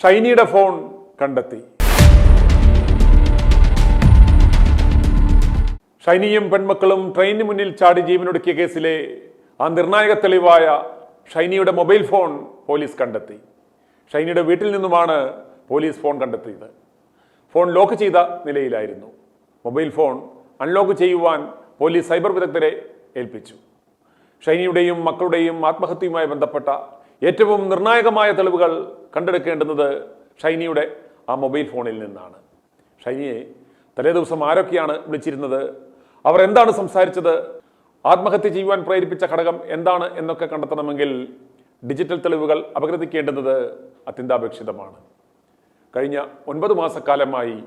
ഷൈനിയുടെ phone കണ്ടെത്തി. ഷൈനിയും പെൺമക്കളും ട്രെയിനിന് മുന്നിൽ ചാടി ജീവനൊടുക്കിയ കേസിലെ ആ നിർണായക തെളിവായ ഷൈനിയുടെ മൊബൈൽ ഫോൺ പോലീസ് കണ്ടെത്തി. ഷൈനിയുടെ വീട്ടിൽ നിന്നുമാണ് പോലീസ് ഫോൺ കണ്ടെത്തിയത്. ഫോൺ ലോക്ക് ചെയ്ത നിലയിലായിരുന്നു. മൊബൈൽ ഫോൺ അൺലോക്ക് ചെയ്യുവാൻ പോലീസ് സൈബർ വിദഗ്ധരെ ഏൽപ്പിച്ചു. ഷൈനിയുടെയും മക്കളുടെയും ആത്മഹത്യയുമായി ബന്ധപ്പെട്ട ഏറ്റവും നിർണായകമായ തെളിവുകൾ കണ്ടെടുക്കേണ്ടുന്നത് ഷൈനിയുടെ ആ മൊബൈൽ ഫോണിൽ നിന്നാണ്. ഷൈനിയെ തലേ ദിവസം ആരൊക്കെയാണ് വിളിച്ചിരുന്നത്, അവർ എന്താണ് സംസാരിച്ചത്, ആത്മഹത്യ ചെയ്യുവാൻ പ്രേരിപ്പിച്ച ഘടകം എന്താണ് എന്നൊക്കെ കണ്ടെത്തണമെങ്കിൽ ഡിജിറ്റൽ തെളിവുകൾ അപഗ്രഥിക്കേണ്ടുന്നത് അത്യന്താപേക്ഷിതമാണ്. കഴിഞ്ഞ 9 മാസക്കാലമായി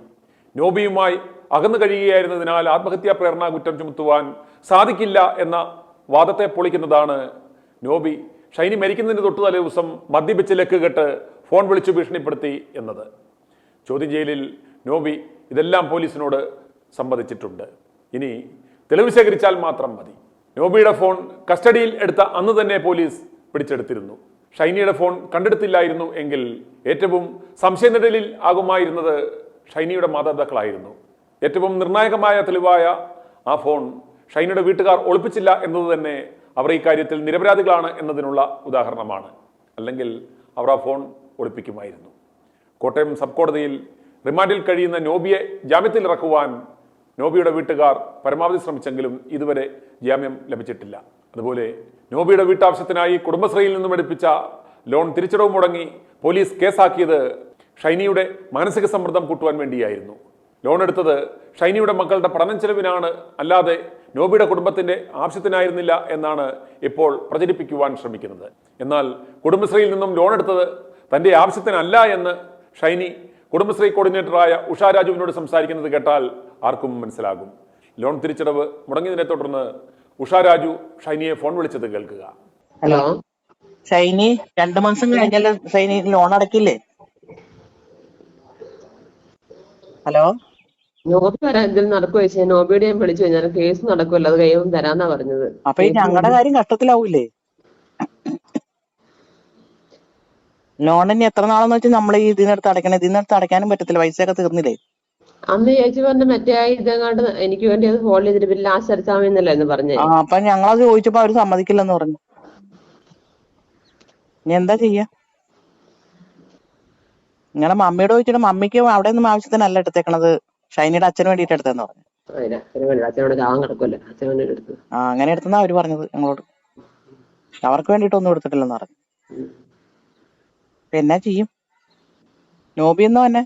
നോബിയുമായി അകന്നു കഴിയുകയായിരുന്നതിനാൽ ആത്മഹത്യാ പ്രേരണ കുറ്റം ചുമത്തുവാൻ സാധിക്കില്ല എന്ന വാദത്തെ പൊളിക്കുന്നതാണ് നോബി ഷൈനി മരിക്കുന്നതിന് തൊട്ടു തലേ ദിവസം മദ്യപിച്ച് ലക്ക് കെട്ട് ഫോൺ വിളിച്ചു ഭീഷണിപ്പെടുത്തി എന്നത്. ചോദ്യം ചെയ്യലിൽ നോബി ഇതെല്ലാം പോലീസിനോട് സമ്മതിച്ചിട്ടുണ്ട്. ഇനി തെളിവ് ശേഖരിച്ചാൽ മാത്രം മതി. നോബിയുടെ ഫോൺ കസ്റ്റഡിയിൽ എടുത്ത അന്ന് തന്നെ പോലീസ് പിടിച്ചെടുത്തിരുന്നു. ഷൈനിയുടെ ഫോൺ കണ്ടെടുത്തില്ലായിരുന്നു എങ്കിൽ ഏറ്റവും സംശയനിഴലിൽ ആകുമായിരുന്നത് ഷൈനിയുടെ മാതാപിതാക്കളായിരുന്നു. ഏറ്റവും നിർണായകമായ തെളിവായ ആ ഫോൺ ഷൈനിയുടെ വീട്ടുകാർ ഒളിപ്പിച്ചില്ല എന്നത് തന്നെ അവർ ഈ കാര്യത്തിൽ നിരപരാധികളാണ് എന്നതിനുള്ള ഉദാഹരണമാണ്. അല്ലെങ്കിൽ അവർ ആ ഫോൺ ഒളിപ്പിക്കുമായിരുന്നു. കോട്ടയം സബ് കോടതിയിൽ റിമാൻഡിൽ കഴിയുന്ന നോബിയെ ജാമ്യത്തിൽ ഇറക്കുവാൻ നോബിയുടെ വീട്ടുകാർ പരമാവധി ശ്രമിച്ചെങ്കിലും ഇതുവരെ ജാമ്യം ലഭിച്ചിട്ടില്ല. അതുപോലെ നോബിയുടെ വീട്ടാവശ്യത്തിനായി കുടുംബശ്രീയിൽ നിന്നും എടുപ്പിച്ച ലോൺ തിരിച്ചടവ് മുടങ്ങി പോലീസ് കേസാക്കിയത് ഷൈനിയുടെ മാനസിക സമ്മർദ്ദം കൂട്ടുവാൻ വേണ്ടിയായിരുന്നു. ലോൺ എടുത്തത് ഷൈനിയുടെ മക്കളുടെ പഠനം ചെലവിനാണ്, അല്ലാതെ നോബിയുടെ കുടുംബത്തിന്റെ ആവശ്യത്തിനായിരുന്നില്ല എന്നാണ് ഇപ്പോൾ പ്രചരിപ്പിക്കുവാൻ ശ്രമിക്കുന്നത്. എന്നാൽ കുടുംബശ്രീയിൽ നിന്നും ലോൺ എടുത്തത് തന്റെ ആവശ്യത്തിനല്ല എന്ന് ഷൈനി കുടുംബശ്രീ കോർഡിനേറ്ററായ ഉഷാ രാജുവിനോട് സംസാരിക്കുന്നത് കേട്ടാൽ ആർക്കും മനസ്സിലാകും. ലോൺ തിരിച്ചടവ് മുടങ്ങിയതിനെ തുടർന്ന് ഉഷാ രാജു ഷൈനിയെ ഫോൺ വിളിച്ചത് കേൾക്കുക. ഹലോ ഷൈനി, 2 മാസം കഴിഞ്ഞാൽ ഷൈനി ലോൺ അടക്കില്ലേ? ഹലോ, നോബി വരാൻ എന്തെങ്കിലും നടക്കുവോ ചോദിച്ചാൽ നോബിയുടെ ഞാൻ വിളിച്ചു കഴിഞ്ഞാൽ കേസ് നടക്കുമല്ലോ, അത് കഴിയുമ്പോൾ തരാന്നാ പറഞ്ഞത്. അപ്പൊ ഈ ഞങ്ങളുടെ കാര്യം കഷ്ടത്തിലാവൂലേ? ലോൺ ഇനി എത്ര നാളെന്ന് വെച്ചാൽ നമ്മൾ ഈ ഇതിനടുത്ത് അടയ്ക്കണം. ഇതിനടുത്ത് അടയ്ക്കാനും പറ്റത്തില്ല, പൈസയൊക്കെ തീർന്നില്ലേ? അന്ന് ചേച്ചി പറഞ്ഞ മറ്റേ ഇതങ്ങാണ്ട് എനിക്ക് വേണ്ടി അത് ഫോൺ ചെയ്തിട്ട് പിന്നെ ലാസ്റ്റ് അടിച്ചാമെന്നല്ലേ എന്ന് പറഞ്ഞേ. അപ്പൊ ഞങ്ങളത് ചോദിച്ചപ്പോ അവര് സമ്മതിക്കില്ലെന്ന് പറഞ്ഞു. ഇനി എന്താ ചെയ്യാ? നിങ്ങളെ മമ്മിയോട് ചോദിച്ചിട്ട് മമ്മിക്ക് അവിടെ ഒന്നും ആവശ്യത്തിനല്ല എടുത്തേക്കണത്, ഷൈനിയുടെ അച്ഛന് വേണ്ടിട്ട് എടുത്തെന്ന് പറഞ്ഞു. അച്ഛനോട് ചാകം കിടക്കുമല്ലോ, അച്ഛൻ എടുത്തു. അങ്ങനെ എടുത്തെന്നാ അവര് പറഞ്ഞത് ഞങ്ങളോട്. അവർക്ക് വേണ്ടിട്ടൊന്നും എടുത്തിട്ടില്ലെന്ന് പറഞ്ഞു. എന്നാ ചെയ്യും? നോബി എന്നോ തന്നെ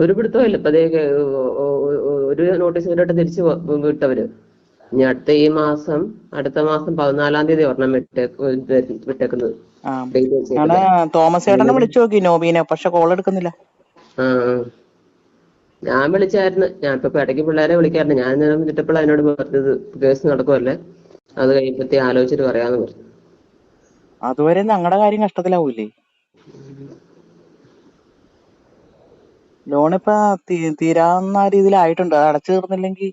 ഒരു പിടുത്തമില്ല. ഇപ്പൊ ഒരു നോട്ടീസ് ഇവരോട്ട് തിരിച്ചു വിട്ടവര്. ഇനി അടുത്ത മാസം 14-ാം തീയതി ഒരെണ്ണം വിട്ടേക്കുന്നത്. തോമസ് ചേട്ടനെ വിളിച്ചു നോക്കി നോബീനെ, പക്ഷെ കോൾ എടുക്കുന്നില്ല. ഞാൻ വിളിച്ചായിരുന്നു. ഞാൻ ഇപ്പൊ ഇടയ്ക്ക് പിള്ളേരെ വിളിക്കാറുണ്ട്. ഞാൻ വിട്ടപ്പോൾ അതിനോട് പറഞ്ഞത് കേസ് നടക്കുമല്ലേ, അത് കഴിയുമ്പത്തി ആലോചിച്ചിട്ട് പറയാന്ന് പറഞ്ഞു. അതുവരെ ഞങ്ങളുടെ കാര്യം കഷ്ടത്തിലാവൂലേ? ലോൺ ഇപ്പൊ തീരാവുന്ന രീതിയിലായിട്ടുണ്ട്. അത് അടച്ചു തീർന്നില്ലെങ്കിൽ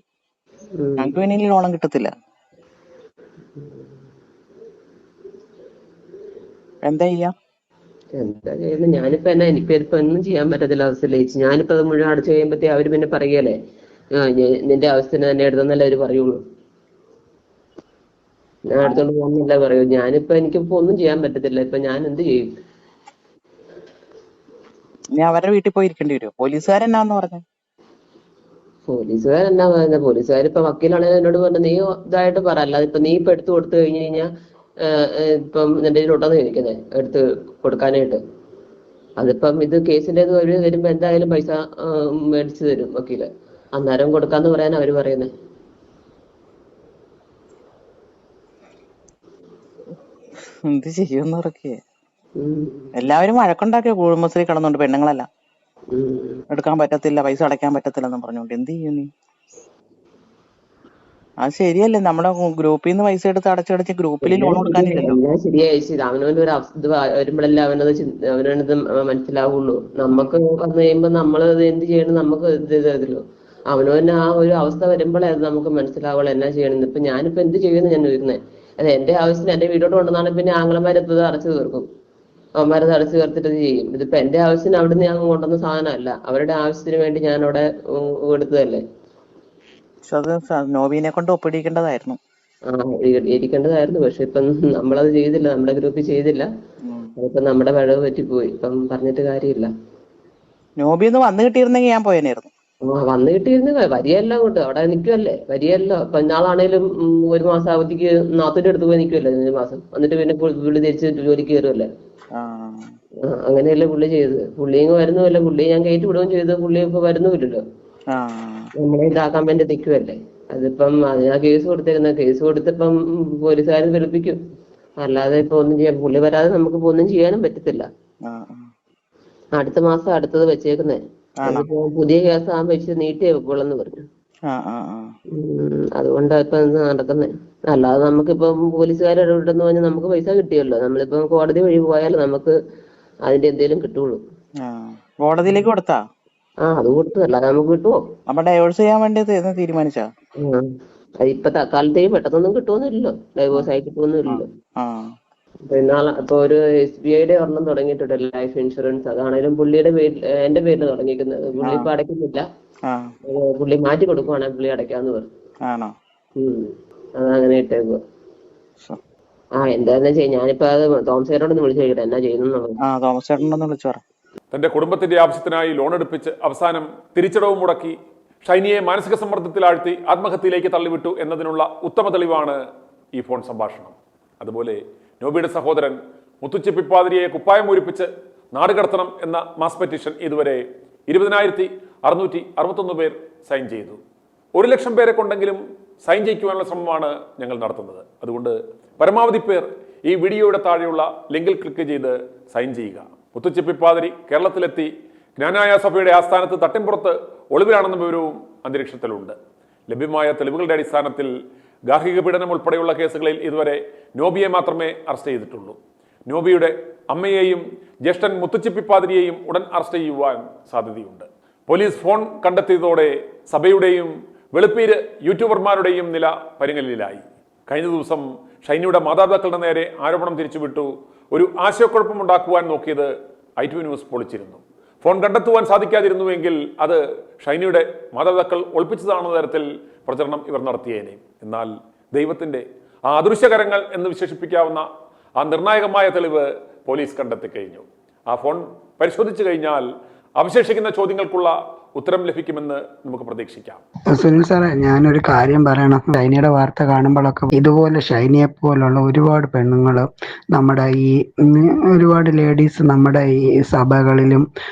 ഞങ്ങൾക്ക് പിന്നെ ലോണും കിട്ടത്തില്ല. എന്താ ചെയ്യാ? എന്താ ചെയ്യുന്നത്? ഞാനിപ്പോ എനിക്കിപ്പോ ഒന്നും ചെയ്യാൻ പറ്റത്തില്ല അവസ്ഥയില്. ഞാനിപ്പോ അത് മുഴുവൻ അടച്ചു കഴിയുമ്പത്തേ അവര് പിന്നെ പറയല്ലേ, നിന്റെ അവസ്ഥന് തന്നെ എടുത്തെന്നല്ലേ അവര് പറയുള്ളൂ. ഞാൻ എടുത്തോണ്ട് പോകുന്നില്ല പറയൂ. എനിക്കിപ്പോ ഒന്നും ചെയ്യാൻ പറ്റത്തില്ല. ഇപ്പൊ ഞാൻ എന്ത് ചെയ്യും? ഇനി അവരുടെ വീട്ടിൽ പോയിരിക്കേണ്ടി വരുമോ? പോലീസുകാരെന്നാന്ന് പറഞ്ഞു? പോലീസുകാരെന്നാ പറയുന്നത്? പോലീസുകാരിപ്പോ വക്കീലാണെങ്കിൽ എന്നോട് പറഞ്ഞു, നീ ഇതായിട്ട് പറ, അല്ലാതെ ഇപ്പൊ നീ ഇപ്പൊ എടുത്തു കൊടുത്തു കഴിഞ്ഞു കഴിഞ്ഞാൽ ഇപ്പം നിന്റെ ഇതിലോട്ടാന്ന് ചോദിക്കുന്നത് എടുത്ത് കൊടുക്കാനായിട്ട്. അതിപ്പം ഇത് കേസിന്റെ വരുമ്പോ എന്തായാലും പൈസ മേടിച്ചു തരും വക്കീല്. അന്നേരം കൊടുക്കാന്ന് പറയാൻ അവര് പറയുന്നത്. എന്ത് ചെയ്യുമെന്ന് ഉറക്കേ? എല്ലാവരും വഴക്കുണ്ടാക്കിയ കുടുംബശ്രീ കിടന്നുണ്ട്, പെണ്ണുങ്ങളെല്ലാം എടുക്കാൻ പറ്റത്തില്ല, പൈസ അടയ്ക്കാൻ പറ്റത്തില്ലെന്ന് പറഞ്ഞോണ്ട്. എന്ത് ചെയ്യും നീ? അത് ശരിയല്ലേ? നമ്മുടെ ഗ്രൂപ്പിൽ നിന്ന് പൈസ എടുത്ത് അടച്ചടച്ച് ഗ്രൂപ്പിൽ ലോൺ കൊടുക്കാനില്ലല്ലോ. ശരിയായി. അവനവന്റെ ഒരു ഇത് വരുമ്പോഴല്ലേ അവനത് മനസ്സിലാവുള്ളൂ. നമുക്ക് വന്നു കഴിയുമ്പോ നമ്മളത് എന്ത് ചെയ്യണം നമുക്ക് ഇതല്ലോ. അവനവന് ആ ഒരു അവസ്ഥ വരുമ്പോഴേ അത് നമുക്ക് മനസ്സിലാവുള്ളൂ എന്നാ ചെയ്യണമെന്ന്. ഇപ്പൊ ഞാനിപ്പോ എന്ത് ചെയ്യുമെന്ന് ഞാൻ ചോദിക്കുന്നത്. അത് എന്റെ ആവശ്യത്തിന് എന്റെ വീട്ടോട്ട് കൊണ്ടുവന്നാണ് പിന്നെ ആംഗളന്മാരെത്തത് അടച്ചു തീർക്കും. അവന്മാരെ തടച്ചു ചേർത്തിട്ട് ഇത് ചെയ്യും. ഇതിപ്പോ എന്റെ ആവശ്യത്തിന് അവിടുന്ന് ഞാൻ കൊണ്ടുവന്ന സാധനമല്ല, അവരുടെ ആവശ്യത്തിന് വേണ്ടി ഞാൻ അവിടെ എടുത്തതല്ലേ. പക്ഷെ അത് നോബീനെ കൊണ്ട് ഒപ്പിടിക്കേണ്ടതായിരുന്നു. ആ ഇരിക്കേണ്ടതായിരുന്നു. പക്ഷെ ഇപ്പം നമ്മളത് ചെയ്തില്ല, നമ്മുടെ ഗ്രൂപ്പിൽ ചെയ്തില്ല. അതിപ്പോ നമ്മുടെ പിഴവ് പറ്റിപ്പോയി. ഇപ്പം പറഞ്ഞിട്ട് കാര്യമില്ല. നോബിന്ന് വന്നു കിട്ടിയിരുന്നെങ്കിൽ ഞാൻ പോയനായിരുന്നു. വന്നു കിട്ടിയിരുന്ന വരിയെല്ലാം കൊണ്ട് അവിടെ നിൽക്കുമല്ലേ, വരിയല്ലോ. ഇപ്പൊ ഇന്നാളാണേലും 1 മാസം അവധിക്ക് നാത്തൂന്റെ അടുത്ത് പോയി നിൽക്കുമല്ലേ 1 മാസം. എന്നിട്ട് പിന്നെ പുള്ളി തിരിച്ച് ജോലിക്ക് കയറുമല്ലേ. അങ്ങനെയല്ലേ പുള്ളി ചെയ്തത്. പുള്ളി ഇങ്ങ് വരുന്നുമല്ല, പുള്ളി ഞാൻ കയറ്റി വിടുകയും ചെയ്തു. പുള്ളി ഇപ്പൊ വരുന്നുമില്ലല്ലോ, നമ്മളെ ഇതാക്കാൻ വേണ്ടി നിൽക്കുമല്ലേ. അതിപ്പം ഞാൻ കേസ് കൊടുത്തിരുന്ന, കേസ് കൊടുത്തിപ്പം പോലീസുകാരും വെളുപ്പിക്കും. അല്ലാതെ ഇപ്പൊ ഒന്നും ചെയ്യാൻ, പുള്ളി വരാതെ നമുക്കിപ്പോ ഒന്നും ചെയ്യാനും പറ്റത്തില്ല. അടുത്ത മാസം അടുത്തത് വെച്ചേക്കുന്നേ. അതിപ്പോ പുതിയ കേസ് ആകുമ്പോ വെച്ച് നീട്ടിയേ വെക്കുള്ളെന്ന് പറഞ്ഞു. അതുകൊണ്ടാ ഇപ്പൊ നടക്കുന്നേ. അല്ലാതെ നമുക്കിപ്പം പോലീസുകാർ ഇടപെട്ടെന്ന് പറഞ്ഞാൽ നമുക്ക് പൈസ കിട്ടിയല്ലോ. നമ്മളിപ്പം കോടതി വഴി പോയാൽ നമുക്ക് അതിന്റെ എന്തേലും കിട്ടുള്ളൂ. കോടതിയിലേക്ക് കൊടുത്താ? അത് കൊടുത്തു. അല്ലാതെ നമുക്ക് കിട്ടുമോ? അപ്പൊ ഡൈവോഴ്സ് ചെയ്യാൻ വേണ്ടി തീരുമാനിച്ചാ? ഇപ്പൊ തൽക്കാലത്തേക്ക് പെട്ടെന്നൊന്നും കിട്ടുമെന്നില്ലല്ലോ, ഡൈവോഴ്സ് ആയി കിട്ടുമെന്നില്ലല്ലോ. ഇപ്പൊ ഒരു SBIയുടെ ഒരെണ്ണം തുടങ്ങിയിട്ടുണ്ട്, ലൈഫ് ഇൻഷുറൻസ്. അതാണേലും പുള്ളിയുടെ പേരിൽ, എന്റെ പേരിൽ തുടങ്ങിയിരിക്കുന്നത്. പുള്ളി ഇപ്പൊ അടയ്ക്കുന്നില്ല, പുള്ളി മാറ്റി കൊടുക്കുവാണെങ്കിൽ പുള്ളി അടയ്ക്കാന്ന് പറഞ്ഞു. അതങ്ങനെ ഇട്ടേക്കുക. എന്താന്ന് വെച്ചാൽ ഞാനിപ്പോ അത് തോമസേട്ടനോടൊന്ന് വിളിച്ചു ചോദിക്കട്ടെ എന്നാ ചെയ്യുന്നുള്ളത്. തന്റെ കുടുംബത്തിന്റെ ആവശ്യത്തിനായി ലോൺ എടുപ്പിച്ച് അവസാനം തിരിച്ചടവ് മുടക്കി ഷൈനിയെ മാനസിക സമ്മർദ്ദത്തിലാഴ്ത്തി ആത്മഹത്യയിലേക്ക് തള്ളിവിട്ടു എന്നതിനുള്ള ഉത്തമ തെളിവാണ് ഈ ഫോൺ സംഭാഷണം. അതുപോലെ നോബിയുടെ സഹോദരൻ മുത്തുച്ചി പിപ്പാതിരിയെ കുപ്പായം പൂരിപ്പിച്ച് നാടുകടത്തണം എന്ന മാസ് പെറ്റീഷൻ ഇതുവരെ 20,661 പേർ സൈൻ ചെയ്തു. 1,00,000 പേരെ കൊണ്ടെങ്കിലും സൈൻ ചെയ്യിക്കുവാനുള്ള ശ്രമമാണ് ഞങ്ങൾ നടത്തുന്നത്. അതുകൊണ്ട് പരമാവധി പേർ ഈ വീഡിയോയുടെ താഴെയുള്ള ലിങ്കിൽ ക്ലിക്ക് ചെയ്ത് സൈൻ ചെയ്യുക. മുത്തുച്ചി പിപ്പാതിരി കേരളത്തിലെത്തി ജ്ഞാനായ സഭയുടെ ആസ്ഥാനത്ത് തട്ടിമ്പുറത്ത് ഒളിവിലാണെന്ന വിവരവും അന്തരീക്ഷത്തിലുണ്ട്. ലഭ്യമായ തെളിവുകളുടെ അടിസ്ഥാനത്തിൽ ഗാർഹിക പീഡനം ഉൾപ്പെടെയുള്ള കേസുകളിൽ ഇതുവരെ നോബിയെ മാത്രമേ അറസ്റ്റ് ചെയ്തിട്ടുള്ളൂ. നോബിയുടെ അമ്മയെയും ജ്യേഷ്ഠൻ മുത്തുച്ചി പിപ്പാതിരിയെയും ഉടൻ അറസ്റ്റ് ചെയ്യുവാൻ സാധ്യതയുണ്ട്. പോലീസ് ഫോൺ കണ്ടെത്തിയതോടെ സഭയുടെയും വെളുപ്പീര് യൂട്യൂബർമാരുടെയും നില പരിങ്ങലിലായി. കഴിഞ്ഞ ദിവസം ഷൈനിയുടെ മാതാപിതാക്കളുടെ നേരെ ആരോപണം തിരിച്ചുവിട്ടു ഒരു ആശയക്കുഴപ്പമുണ്ടാക്കുവാൻ നോക്കിയത് i2 ന്യൂസ് പൊളിച്ചിരുന്നു. ഫോൺ കണ്ടെത്തുവാൻ സാധിക്കാതിരുന്നുവെങ്കിൽ അത് ഷൈനിയുടെ മാതാപിതാക്കൾ ഒളിപ്പിച്ചതാണെന്ന തരത്തിൽ പ്രചരണം ഇവർ നടത്തിയേനെ. എന്നാൽ ദൈവത്തിന്റെ ആ അദൃശ്യകരങ്ങൾ എന്ന് വിശേഷിപ്പിക്കാവുന്ന ആ നിർണായകമായ തെളിവ് പോലീസ് കണ്ടെത്തി കഴിഞ്ഞു. ആ ഫോൺ പരിശോധിച്ചു കഴിഞ്ഞാൽ അവശേഷിക്കുന്ന ചോദ്യങ്ങൾക്കുള്ള ഉത്തരം ലഭിക്കുമെന്ന് നമുക്ക് പ്രതീക്ഷിക്കാം. സുനിൽ സാറേ, ഞാനൊരു കാര്യം പറയണം. ഷൈനിയുടെ വാർത്ത കാണുമ്പോഴൊക്കെ ഇതുപോലെ ഷൈനിയെ പോലുള്ള ഒരുപാട് പെണ്ണുങ്ങൾ നമ്മുടെ ഈ ഒരുപാട് ലേഡീസ് നമ്മുടെ ഈ സഭകളിലും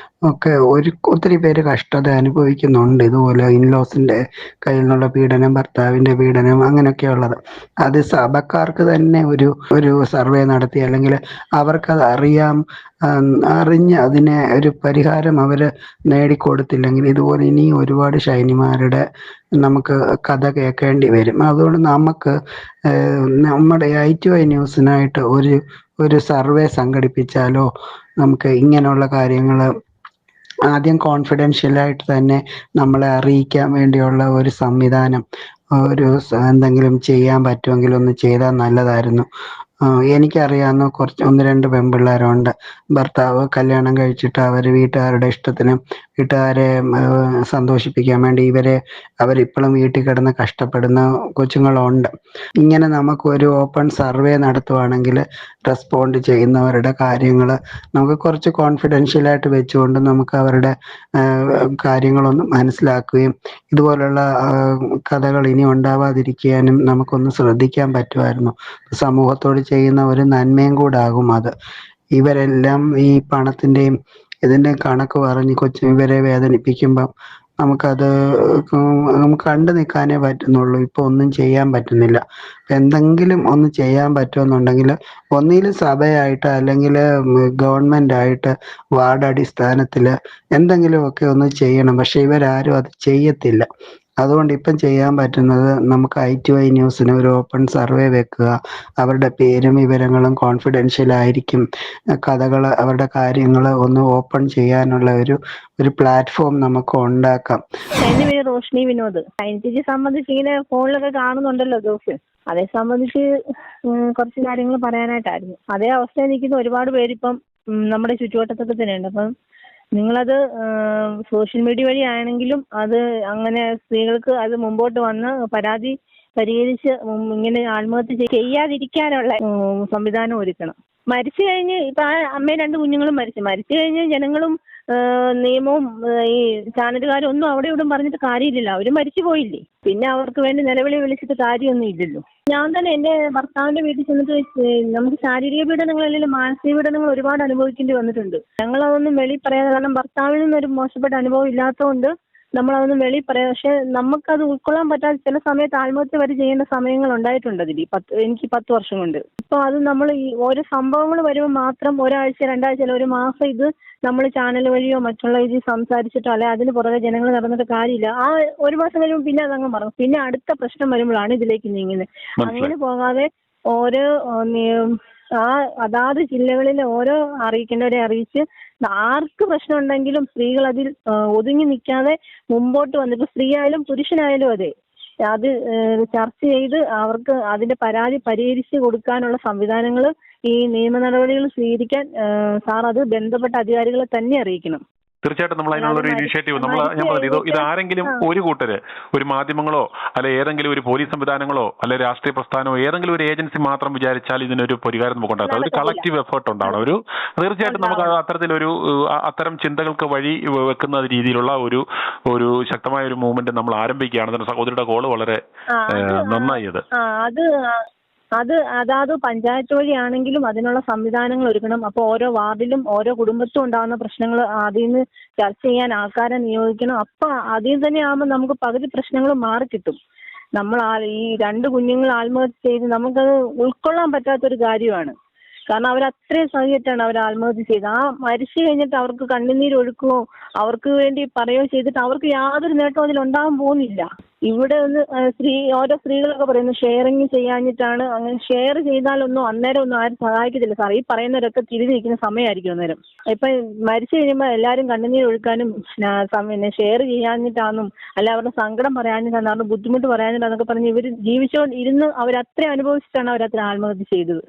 ഒക്കെ ഒത്തിരി പേര് കഷ്ടത അനുഭവിക്കുന്നുണ്ട്. ഇതുപോലെ ഇൻലോസിന്റെ കയ്യിൽ നിന്നുള്ള പീഡനം, ഭർത്താവിന്റെ പീഡനം, അങ്ങനെയൊക്കെയുള്ളത്. അത് സഭക്കാർക്ക് തന്നെ ഒരു സർവേ നടത്തി, അല്ലെങ്കിൽ അവർക്കത് അറിഞ്ഞ് അതിനെ ഒരു പരിഹാരം അവർ നേടിക്കൊടുത്തില്ലെങ്കിൽ ഇതുപോലെ ഇനി ഒരുപാട് ഷൈനിമാരുടെ നമുക്ക് കഥ കേൾക്കേണ്ടി വരും. അതുകൊണ്ട് നമുക്ക് നമ്മുടെ i2i ന്യൂസിനായിട്ട് ഒരു സർവേ സംഘടിപ്പിച്ചാലോ, നമുക്ക് ഇങ്ങനെയുള്ള കാര്യങ്ങൾ ആദ്യം കോൺഫിഡൻഷ്യലായിട്ട് തന്നെ നമ്മളെ അറിയിക്കാൻ വേണ്ടിയുള്ള ഒരു സംവിധാനം എന്തെങ്കിലും ചെയ്യാൻ പറ്റുമെങ്കിൽ ഒന്ന് ചെയ്താൽ നല്ലതായിരുന്നു. എനിക്കറിയാവുന്ന 1-2 പെൺപിള്ളേരുണ്ട്. ഭർത്താവ് കല്യാണം കഴിച്ചിട്ട് അവർ വീട്ടുകാരുടെ ഇഷ്ടത്തിനും വീട്ടുകാരെ സന്തോഷിപ്പിക്കാൻ വേണ്ടി അവരിപ്പോഴും വീട്ടിൽ കിടന്ന് കഷ്ടപ്പെടുന്ന കൊച്ചുങ്ങളുണ്ട്. ഇങ്ങനെ നമുക്കൊരു ഓപ്പൺ സർവേ നടത്തുവാണെങ്കിൽ റെസ്പോണ്ട് ചെയ്യുന്നവരുടെ കാര്യങ്ങൾ നമുക്ക് കുറച്ച് കോൺഫിഡൻഷ്യലായിട്ട് വെച്ചുകൊണ്ട് നമുക്ക് അവരുടെ കാര്യങ്ങളൊന്ന് മനസ്സിലാക്കുകയും ഇതുപോലുള്ള കഥകൾ ഇനി ഉണ്ടാവാതിരിക്കാനും നമുക്കൊന്ന് ശ്രദ്ധിക്കാൻ പറ്റുമായിരുന്നു. സമൂഹത്തോട് ചെയ്യുന്ന ഒരു നന്മയും കൂടാകും അത്. ഇവരെല്ലാം ഈ പണത്തിൻ്റെയും ഇതിൻ്റെയും കണക്ക് പറഞ്ഞ് ഇവരെ വേദനിപ്പിക്കുമ്പം നമുക്ക് കണ്ടു നിൽക്കാനേ പറ്റുന്നുള്ളൂ. ഇപ്പൊ ഒന്നും ചെയ്യാൻ പറ്റുന്നില്ല. എന്തെങ്കിലും ഒന്ന് ചെയ്യാൻ പറ്റുമെന്നുണ്ടെങ്കിൽ ഒന്നിലും സഭയായിട്ട് അല്ലെങ്കിൽ ഗവൺമെന്റ് ആയിട്ട് വാർഡ് അടിസ്ഥാനത്തിൽ എന്തെങ്കിലുമൊക്കെ ഒന്ന് ചെയ്യണം. പക്ഷെ ഇവരാരും അത് ചെയ്യത്തില്ല. അതുകൊണ്ട് ഇപ്പം ചെയ്യാൻ പറ്റുന്നത് നമുക്ക് i2i ന്യൂസിന് ഒരു ഓപ്പൺ സർവേ വെക്കുക. അവരുടെ പേരും വിവരങ്ങളും കോൺഫിഡൻഷ്യൽ ആയിരിക്കും. കഥകൾ, അവരുടെ കാര്യങ്ങൾ ഒന്ന് ഓപ്പൺ ചെയ്യാനുള്ള ഒരു പ്ലാറ്റ്ഫോം നമുക്ക് ഉണ്ടാക്കാം. എന്റെ പേര് റോഷ്നി വിനോദ്. ചേച്ചി സംബന്ധിച്ച് ഇങ്ങനെ ഫോണിലൊക്കെ കാണുന്നുണ്ടല്ലോ ജോസ്, അതേ സംബന്ധിച്ച് കുറച്ച് കാര്യങ്ങൾ പറയാനായിട്ടായിരുന്നു. അതേ അവസ്ഥയിൽ നിൽക്കുന്ന ഒരുപാട് പേരിപ്പം നമ്മുടെ ചുറ്റുവട്ടത്തൊക്കെ തന്നെയുണ്ട്. അപ്പം നിങ്ങളത് സോഷ്യൽ മീഡിയ വഴി ആണെങ്കിലും അത് അങ്ങനെ സ്ത്രീകൾക്ക് അത് മുമ്പോട്ട് വന്ന് പരാതി പരിഹരിച്ച് ഇങ്ങനെ ആത്മഹത്യ ചെയ്യാതിരിക്കാനുള്ള സംവിധാനം ഒരുക്കണം. മരിച്ചു കഴിഞ്ഞ് ഇപ്പൊ ആ അമ്മയും 2 കുഞ്ഞുങ്ങളും മരിച്ചു കഴിഞ്ഞ് ജനങ്ങളും നിയമവും ഈ ചാനലുകാരും ഒന്നും അവിടെ ഇവിടെ പറഞ്ഞിട്ട് കാര്യമില്ലല്ലോ. അവര് മരിച്ചു പോയില്ലേ, പിന്നെ അവർക്ക് വേണ്ടി നിലവിളി വിളിച്ചിട്ട് കാര്യമൊന്നും ഇല്ലല്ലോ. ഞാൻ തന്നെ എന്റെ ഭർത്താവിന്റെ വീട്ടിൽ ചെന്നിട്ട് നമുക്ക് ശാരീരിക പീഡനങ്ങൾ അല്ലെങ്കിൽ മാനസിക പീഡനങ്ങൾ ഒരുപാട് അനുഭവിക്കേണ്ടി വന്നിട്ടുണ്ട്. ഞങ്ങളതൊന്നും വെളി പറയാതെ, കാരണം ഭർത്താവിൽ നിന്നൊരു മോശപ്പെട്ട അനുഭവം ഇല്ലാത്തതുകൊണ്ട് നമ്മളതൊന്നും വെളി പറയാം. പക്ഷെ നമുക്കത് ഉൾക്കൊള്ളാൻ പറ്റാതെ ചില സമയത്ത് ആത്മഹത്യ വരെ ചെയ്യേണ്ട സമയങ്ങൾ ഉണ്ടായിട്ടുണ്ട്. എനിക്ക് 10 വർഷം കൊണ്ട്. ഇപ്പൊ അത് നമ്മൾ ഈ ഓരോ സംഭവങ്ങൾ വരുമ്പോൾ മാത്രം ഒരാഴ്ച 2 ആഴ്ച അല്ല 1 മാസം ഇത് നമ്മൾ ചാനൽ വഴിയോ മറ്റുള്ള ഇതിൽ സംസാരിച്ചിട്ടോ അല്ലെ അതിന് പുറകെ ജനങ്ങൾ നടന്നിട്ട് കാര്യമില്ല. ആ 1 മാസം കഴിയുമ്പോൾ പിന്നെ അതങ്ങ് മറക്കും. പിന്നെ അടുത്ത പ്രശ്നം വരുമ്പോഴാണ് ഇതിലേക്ക് നീങ്ങുന്നത്. അങ്ങനെ പോകാതെ ഓരോ അതാത് ജില്ലകളിലെ ഓരോ അറിയിക്കേണ്ടവരെ അറിയിച്ച് ആർക്ക് പ്രശ്നം ഉണ്ടെങ്കിലും സ്ത്രീകൾ അതിൽ ഒതുങ്ങി നിൽക്കാതെ മുമ്പോട്ട് വന്നിട്ട് സ്ത്രീ ആയാലും പുരുഷനായാലും അതെ അത് ചർച്ച ചെയ്ത് അവർക്ക് അതിന്റെ പരാതി പരിഹരിച്ച് കൊടുക്കാനുള്ള സംവിധാനങ്ങൾ ഈ നിയമ നടപടികൾ സ്വീകരിക്കാൻ സാർ അത് ബന്ധപ്പെട്ട അധികാരികളെ തന്നെ അറിയിക്കണം. തീർച്ചയായിട്ടും നമ്മൾ അതിനുള്ള ഒരു ഇനിഷ്യേറ്റീവ് ഞാൻ പറഞ്ഞു ഇത് ആരെങ്കിലും ഒരു കൂട്ടര് ഒരു മാധ്യമങ്ങളോ അല്ലെ ഏതെങ്കിലും ഒരു പോലീസ് സംവിധാനങ്ങളോ അല്ലെ രാഷ്ട്രീയ പ്രസ്ഥാനമോ ഏതെങ്കിലും ഒരു ഏജൻസി മാത്രം വിചാരിച്ചാൽ ഇതിനൊരു പരിഹാരം നമുക്ക് ഉണ്ടാകും. അതൊരു കളക്റ്റീവ് എഫേർട്ട് ഉണ്ടാവണം. തീർച്ചയായിട്ടും നമുക്ക് അത്തരത്തിലൊരു അത്തരം ചിന്തകൾക്ക് വഴി വെക്കുന്ന രീതിയിലുള്ള ഒരു ശക്തമായ ഒരു മൂവ്മെന്റ് നമ്മൾ ആരംഭിക്കുകയാണ്. സഹോദരിയുടെ കോള് വളരെ നന്നായി. അതാത് പഞ്ചായത്ത് വഴിയാണെങ്കിലും അതിനുള്ള സംവിധാനങ്ങൾ ഒരുക്കണം. അപ്പോൾ ഓരോ വാർഡിലും ഓരോ കുടുംബത്തും ഉണ്ടാകുന്ന പ്രശ്നങ്ങൾ അതിൽ നിന്ന് ചർച്ച ചെയ്യാൻ ആൾക്കാരെ നിയോഗിക്കണം. അപ്പൊ അതിൽ തന്നെ ആകുമ്പോൾ നമുക്ക് പകുതി പ്രശ്നങ്ങൾ മാറിക്കിട്ടും. നമ്മൾ ഈ 2 കുഞ്ഞുങ്ങൾ ആത്മഹത്യ ചെയ്ത് നമുക്കത് ഉൾക്കൊള്ളാൻ പറ്റാത്തൊരു കാര്യമാണ്. കാരണം അവരത്രയും സഹിച്ചിട്ടാണ് അവർ ആത്മഹത്യ ചെയ്തത്. ആ മരിച്ചു കഴിഞ്ഞിട്ട് അവർക്ക് കണ്ണുനീരൊഴുക്കുകയോ അവർക്ക് വേണ്ടി പറയുകയോ ചെയ്തിട്ട് അവർക്ക് യാതൊരു നേട്ടവും അതിലുണ്ടാകാൻ പോകുന്നില്ല. ഇവിടെ ഓരോ സ്ത്രീകളൊക്കെ പറയുന്നു ഷെയറിങ് ചെയ്യാഞ്ഞിട്ടാണ്. അങ്ങനെ ഷെയർ ചെയ്താലൊന്നും അന്നേരം ഒന്നും ആരും സഹായിക്കത്തില്ല സാർ. ഈ പറയുന്നവരൊക്കെ തിരിഞ്ഞിരിക്കുന്ന സമയമായിരിക്കും അന്നേരം. ഇപ്പൊ മരിച്ചു കഴിയുമ്പോൾ എല്ലാവരും കണ്ണുനീർ ഒഴുക്കാനും പിന്നെ ഷെയർ ചെയ്യാഞ്ഞിട്ടാണെന്നും അല്ല അവരുടെ സങ്കടം പറയാഞ്ഞിട്ടാണ് അവരുടെ ബുദ്ധിമുട്ട് പറയാഞ്ഞിട്ടാന്നൊക്കെ പറഞ്ഞ് ഇവർ ഇരുന്ന് അവരത്രയും അനുഭവിച്ചിട്ടാണ് അവരത്ര ആത്മഹത്യ ചെയ്തത്.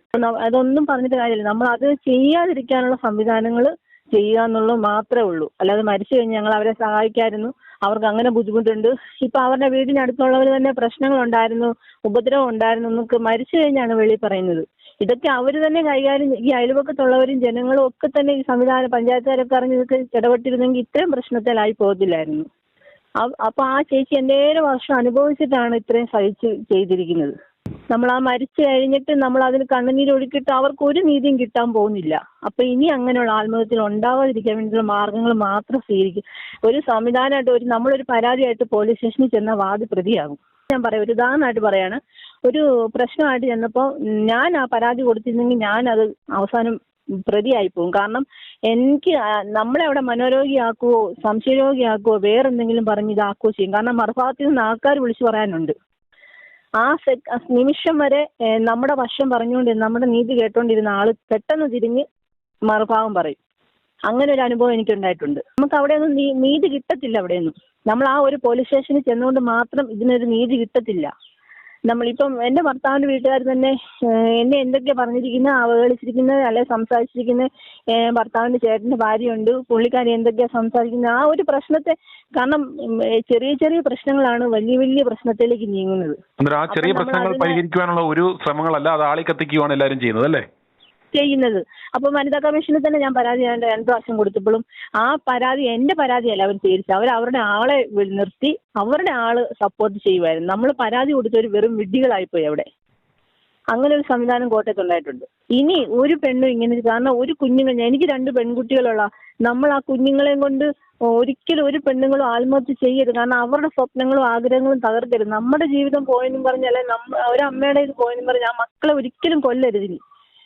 അതൊന്നും പറഞ്ഞിട്ട് കാര്യമില്ല. നമ്മൾ അത് ചെയ്യാതിരിക്കാനുള്ള സംവിധാനങ്ങൾ ചെയ്യുക എന്നുള്ളത് മാത്രമേ ഉള്ളൂ. അല്ലാതെ മരിച്ചു കഴിഞ്ഞ് ഞങ്ങൾ അവരെ സഹായിക്കായിരുന്നു, അവർക്ക് അങ്ങനെ ബുദ്ധിമുട്ടുണ്ട്, ഇപ്പൊ അവരുടെ വീടിനടുത്തുള്ളവർ തന്നെ പ്രശ്നങ്ങൾ ഉണ്ടായിരുന്നു, ഉപദ്രവം ഉണ്ടായിരുന്നു എന്നൊക്കെ മരിച്ചു കഴിഞ്ഞാണ് വെളി പറയുന്നത്. ഇതൊക്കെ അവർ തന്നെ കൈകാര്യം ഈ അയൽവക്കത്തുള്ളവരും ജനങ്ങളും ഒക്കെ തന്നെ ഈ സംവിധാനം പഞ്ചായത്തുകാരൊക്കെ അറിഞ്ഞ് ഇതൊക്കെ ഇടപെട്ടിരുന്നെങ്കിൽ ഇത്രയും പ്രശ്നത്തിലായി പോകത്തില്ലായിരുന്നു. അപ്പൊ ആ ചേച്ചി എന്തേലും വർഷം അനുഭവിച്ചിട്ടാണ് ഇത്രയും സഹിച്ച് ചെയ്തിരിക്കുന്നത്. നമ്മൾ ആ മരിച്ചു കഴിഞ്ഞിട്ട് നമ്മൾ അതിന് കണ്ണുനീരൊഴുക്കിയിട്ട് അവർക്ക് ഒരു നീതിയും കിട്ടാൻ പോകുന്നില്ല. അപ്പൊ ഇനി അങ്ങനെയുള്ള ആത്മഹത്യകൾ ഉണ്ടാവാതിരിക്കാൻ വേണ്ടിയുള്ള മാർഗങ്ങൾ മാത്രം സ്വീകരിക്കും. ഒരു സംവിധാനമായിട്ട് നമ്മളൊരു പരാതിയായിട്ട് പോലീസ് സ്റ്റേഷനിൽ ചെന്ന വാദി പ്രതിയാകും. ഞാൻ പറയാം, ഒരു ഉദാഹരണമായിട്ട് പറയാണ്. ഒരു പ്രശ്നമായിട്ട് ചെന്നപ്പോൾ ഞാൻ ആ പരാതി കൊടുത്തിരുന്നെങ്കിൽ ഞാനത് അവസാനം പ്രതിയായി പോകും. കാരണം എനിക്ക് നമ്മളെ അവിടെ മനോരോഗിയാക്കുവോ സംശയരോഗിയാക്കുവോ വേറെന്തെങ്കിലും പറഞ്ഞ് ഇതാക്കുകയോ ചെയ്യും. കാരണം മറുഭാഗത്തിൽ നിന്ന് ആൾക്കാർ വിളിച്ചു പറയാനുണ്ട്. ആ നിമിഷം വരെ നമ്മുടെ വശം പറഞ്ഞുകൊണ്ടിരുന്ന നമ്മുടെ നീതി കേട്ടോണ്ടിരുന്ന ആള് പെട്ടെന്ന് തിരിഞ്ഞ് മറുഭാഗം പറയും. അങ്ങനെ ഒരു അനുഭവം എനിക്കുണ്ടായിട്ടുണ്ട്. നമുക്ക് അവിടെയൊന്നും നീതി കിട്ടത്തില്ല. അവിടെയൊന്നും നമ്മൾ ആ ഒരു പോലീസ് സ്റ്റേഷനിൽ ചെന്നുകൊണ്ട് മാത്രം ഇതിനൊരു നീതി കിട്ടത്തില്ല. നമ്മളിപ്പം എൻ്റെ ഭർത്താവിൻ്റെ വീട്ടുകാർ തന്നെ എന്നെ എന്തൊക്കെയാ പറഞ്ഞിരിക്കുന്നത്, അവഹേളിച്ചിരിക്കുന്നത്, അല്ലെ സംസാരിച്ചിരിക്കുന്നത്, ഭർത്താവിൻ്റെ ചേട്ടൻ്റെ ഭാര്യയുണ്ട്, പുള്ളിക്കാരി എന്തൊക്കെയാ സംസാരിക്കുന്നത്, ആ ഒരു പ്രശ്നത്തെ കാരണം ചെറിയ ചെറിയ പ്രശ്നങ്ങളാണ് വലിയ വലിയ പ്രശ്നത്തിലേക്ക് നീങ്ങുന്നത്. ആ ചെറിയ പ്രശ്നങ്ങൾ പരിഹരിക്കുവാനുള്ള ഒരു ശ്രമങ്ങളല്ല, അത് ആളിക്കത്തിക്കുവാണ് എല്ലാവരും ചെയ്യുന്നത് അല്ലേ? അപ്പൊ വനിതാ കമ്മീഷനിൽ തന്നെ ഞാൻ പരാതി 2 പ്രാവശ്യം കൊടുത്തപ്പോഴും ആ പരാതി എന്റെ പരാതിയല്ല അവർ സ്വീകരിച്ചു. അവരുടെ ആളെ നിർത്തി അവരുടെ ആള് സപ്പോർട്ട് ചെയ്യുമായിരുന്നു. നമ്മൾ പരാതി കൊടുത്തവർ വെറും വിഡ്ഢികളായിപ്പോയി അവിടെ. അങ്ങനെ ഒരു സംവിധാനം കോട്ടയത്തുണ്ടായിട്ടുണ്ട്. ഇനി ഒരു പെണ്ണും ഇങ്ങനെ, കാരണം ഒരു എനിക്ക് 2 പെൺകുട്ടികളുള്ള നമ്മൾ ആ കുഞ്ഞുങ്ങളെയും കൊണ്ട് ഒരിക്കലും ഒരു പെണ്ണുങ്ങളും ആത്മഹത്യ ചെയ്യരുത്. കാരണം അവരുടെ സ്വപ്നങ്ങളും ആഗ്രഹങ്ങളും തകർക്കരുത്. നമ്മുടെ ജീവിതം പോയെന്നും പറഞ്ഞാൽ ഒരമ്മയുടെ ഇത് പോയെന്നും പറഞ്ഞാൽ ആ മക്കളെ ഒരിക്കലും കൊല്ലരുത്.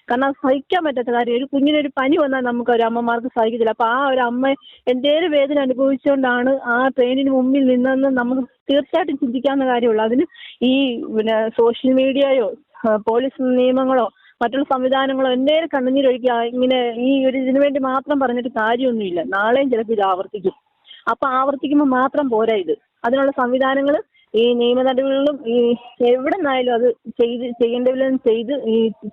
കാരണം സഹിക്കാൻ പറ്റാത്ത കാര്യം. ഒരു കുഞ്ഞിനൊരു പനി വന്നാൽ നമുക്ക് ഒരു അമ്മമാർക്ക് സഹിക്കത്തില്ല. അപ്പൊ ആ ഒരു അമ്മ എന്തേലും വേദന അനുഭവിച്ചുകൊണ്ടാണ് ആ ട്രെയിനിന് മുമ്പിൽ നിന്നെന്ന് നമുക്ക് തീർച്ചയായിട്ടും ചിന്തിക്കാവുന്ന കാര്യമുള്ളൂ. അതിന് ഈ സോഷ്യൽ മീഡിയയോ പോലീസ് നിയമങ്ങളോ മറ്റുള്ള സംവിധാനങ്ങളോ എന്തേലും കണ്ണുനീരൊഴുക്കി ഇങ്ങനെ ഈ ഒരു ഇതിനു വേണ്ടി മാത്രം പറഞ്ഞിട്ട് കാര്യമൊന്നുമില്ല. നാളെയും ചിലപ്പോൾ ഇത് ആവർത്തിക്കും. അപ്പൊ ആവർത്തിക്കുമ്പോൾ മാത്രം പോരാ ഇത്. അതിനുള്ള സംവിധാനങ്ങൾ ഈ നിയമ നടപടികളിലും ഈ എവിടെ നിന്നായാലും അത് ചെയ്യേണ്ടതിലും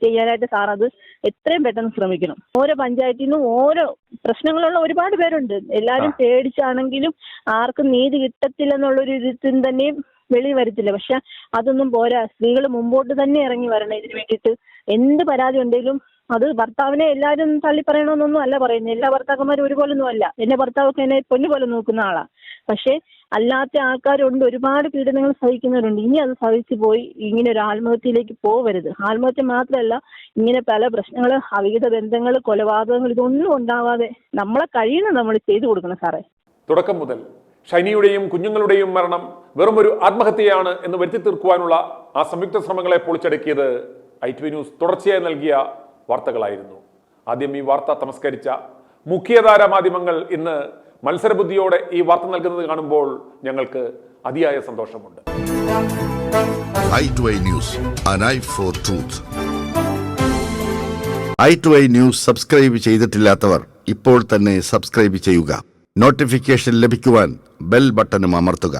ചെയ്യാനായിട്ട് സാർ അത് എത്രയും പെട്ടെന്ന് ശ്രമിക്കണം. ഓരോ പഞ്ചായത്തിൽ നിന്നും ഓരോ പ്രശ്നങ്ങളുള്ള ഒരുപാട് പേരുണ്ട്. എല്ലാവരും പേടിച്ചാണെങ്കിലും ആർക്കും നീതി കിട്ടത്തില്ലെന്നുള്ളൊരു ഇതിൽ തന്നെയും വെളി വരത്തില്ല. പക്ഷെ അതൊന്നും പോരാ, സ്ത്രീകൾ മുമ്പോട്ട് തന്നെ ഇറങ്ങി വരണം ഇതിന് വേണ്ടിയിട്ട്. എന്ത് പരാതി ഉണ്ടെങ്കിലും അത് ഭർത്താവിനെ എല്ലാവരും തള്ളി പറയണമെന്നൊന്നും അല്ല പറയുന്നത്. എല്ലാ ഭർത്താക്കന്മാരും ഒരുപോലൊന്നും അല്ല. എന്റെ ഭർത്താവൊക്കെ എന്നെ പൊന്നു പോലെ നോക്കുന്ന ആളാ. പക്ഷെ അല്ലാത്ത ആൾക്കാരുണ്ട്, ഒരുപാട് പീഡനങ്ങൾ സഹിക്കുന്നവരുണ്ട്. ഇനി അത് സഹിച്ചു പോയി ഇങ്ങനെ ഒരു ആത്മഹത്യയിലേക്ക് പോവരുത്. ആത്മഹത്യ മാത്രമല്ല, ഇങ്ങനെ പല പ്രശ്നങ്ങൾ, അവിഹിത ബന്ധങ്ങൾ, കൊലപാതകങ്ങൾ, ഇതൊന്നും ഉണ്ടാവാതെ നമ്മളെ കഴിയുന്നത് നമ്മൾ ചെയ്തു കൊടുക്കണം സാറേ. തുടക്കം മുതൽ ഷൈനിയുടെയും കുഞ്ഞുങ്ങളുടെയും മരണം വെറും ഒരു ആത്മഹത്യയാണ് എന്ന് വരുത്തി തീർക്കുവാനുള്ള ആ സംയുക്ത ശ്രമങ്ങളെ പൊളിച്ചടക്കിയത് ITV ന്യൂസ് തുടർച്ചയായി നൽകിയ വാർത്തകളായിരുന്നു. ആദ്യം ഈ വാർത്ത തമസ്കരിച്ച മുഖ്യധാര മാധ്യമങ്ങൾ ഇന്ന് മത്സരബുദ്ധിയോടെ ഈ വാർത്ത നൽകുന്നത് കാണുമ്പോൾ ഞങ്ങൾക്ക് അതിയായ സന്തോഷമുണ്ട്. i2i News, an eye for truth. i2i News subscribe ചെയ്തിട്ടില്ലാത്തവർ ഇപ്പോൾ തന്നെ സബ്സ്ക്രൈബ് ചെയ്യുക. നോട്ടിഫിക്കേഷൻ ലഭിക്കുവാൻ ബെൽ ബട്ടണും അമർത്തുക.